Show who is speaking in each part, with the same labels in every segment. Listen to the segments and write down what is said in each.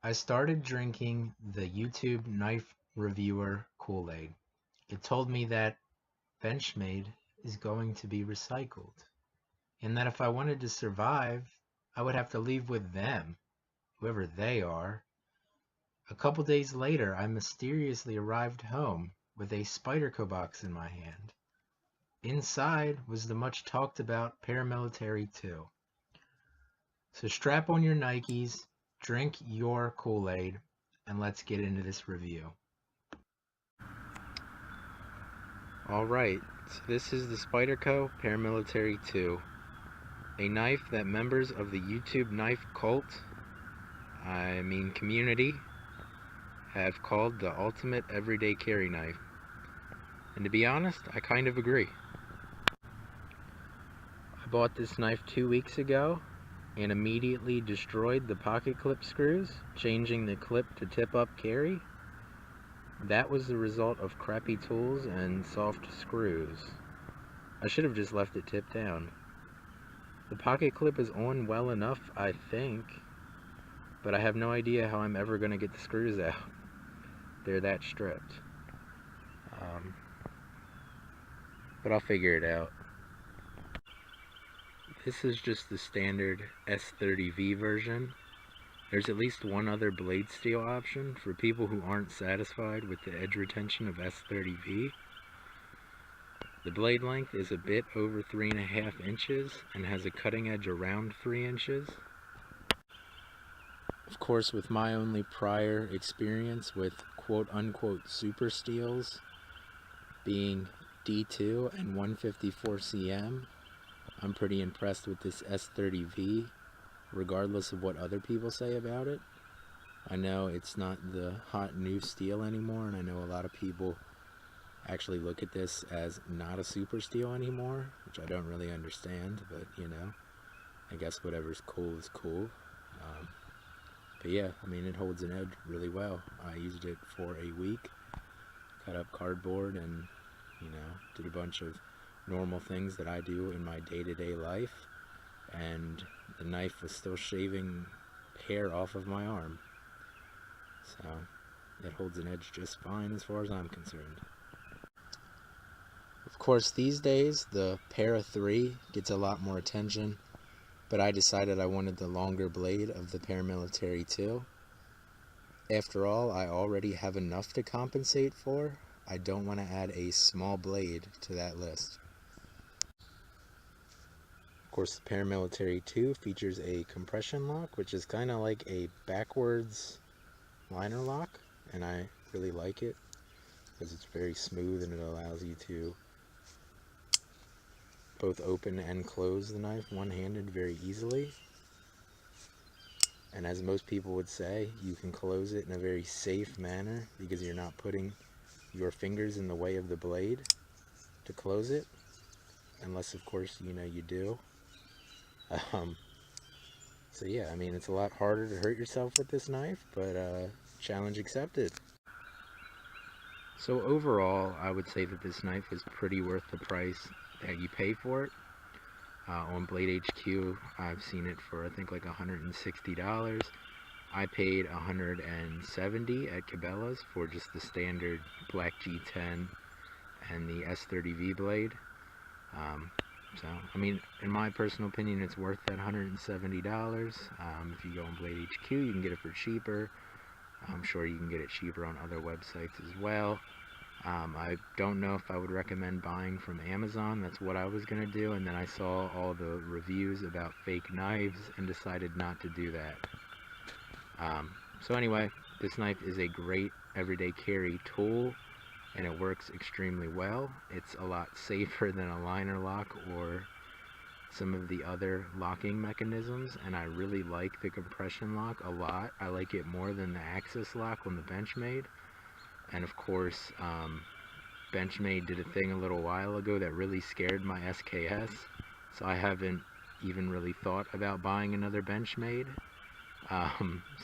Speaker 1: I started drinking the YouTube knife reviewer Kool-Aid. It told me that Benchmade is going to be recycled, and that if I wanted to survive, I would have to leave with them, whoever they are. A couple days later, I mysteriously arrived home with a Spyderco box in my hand. Inside was the much talked about Paramilitary 2. So strap on your Nikes, drink your Kool-Aid, and let's get into this review. Alright, so this is the Spyderco Paramilitary 2, a knife that members of the YouTube knife cult, community, have called the ultimate everyday carry knife. And to be honest, I kind of agree. I bought this knife 2 weeks ago and immediately destroyed the pocket clip screws, changing the clip to tip-up carry. That was the result of crappy tools and soft screws. I should have just left it tipped down. The pocket clip is on well enough, I think, but I have no idea how I'm ever going to get the screws out. They're that stripped. But I'll figure it out. This is just the standard S30V version. There's at least one other blade steel option for people who aren't satisfied with the edge retention of S30V. The blade length is a bit over 3.5 inches and has a cutting edge around 3 inches. Of course, with my only prior experience with quote-unquote super steels being D2 and 154 cm, I'm pretty impressed with this S30V, regardless of what other people say about it. I know it's not the hot new steel anymore, and I know a lot of people actually look at this as not a super steel anymore, which I don't really understand, but you know, I guess whatever's cool is cool. But yeah, I mean, it holds an edge really well. I used it for a week, cut up cardboard, and you know, did a bunch of normal things that I do in my day-to-day life, and the knife was still shaving hair off of my arm. So it holds an edge just fine as far as I'm concerned. Of course, these days the Para 3 gets a lot more attention, but I decided I wanted the longer blade of the Paramilitary 2. After all, I already have enough to compensate for. I don't want to add a small blade to that list. Of course, the Paramilitary 2 features a compression lock, which is kind of like a backwards liner lock, and I really like it because it's very smooth and it allows you to both open and close the knife one-handed very easily. And as most people would say, you can close it in a very safe manner because you're not putting your fingers in the way of the blade to close it, unless of course you know you do. So yeah, I mean, it's a lot harder to hurt yourself with this knife, but challenge accepted. So overall, I would say that this knife is pretty worth the price that you pay for it. On Blade HQ, I've seen it for I think like $160. I paid $170 at Cabela's for just the standard black G10 and the S30V blade. So, I mean, in my personal opinion, it's worth that $170. If you go on Blade HQ, you can get it for cheaper. I'm sure you can get it cheaper on other websites as well. I don't know if I would recommend buying from Amazon. That's what I was going to do, and then I saw all the reviews about fake knives and decided not to do that. So anyway, this knife is a great everyday carry tool, and it works extremely well. It's a lot safer than a liner lock or some of the other locking mechanisms, and I really like the compression lock a lot. I like it more than the Axis lock on the Benchmade. And of course, Benchmade did a thing a little while ago that really scared my SKS, so I haven't even really thought about buying another Benchmade.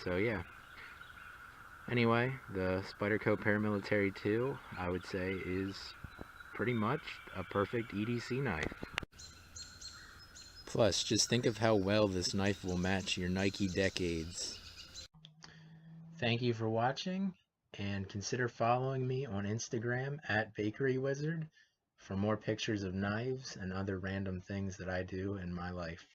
Speaker 1: So yeah. Anyway, the Spyderco Paramilitary 2, I would say, is pretty much a perfect EDC knife. Plus, just think of how well this knife will match your Nike Decades. Thank you for watching, and consider following me on Instagram at Bakery Wizard for more pictures of knives and other random things that I do in my life.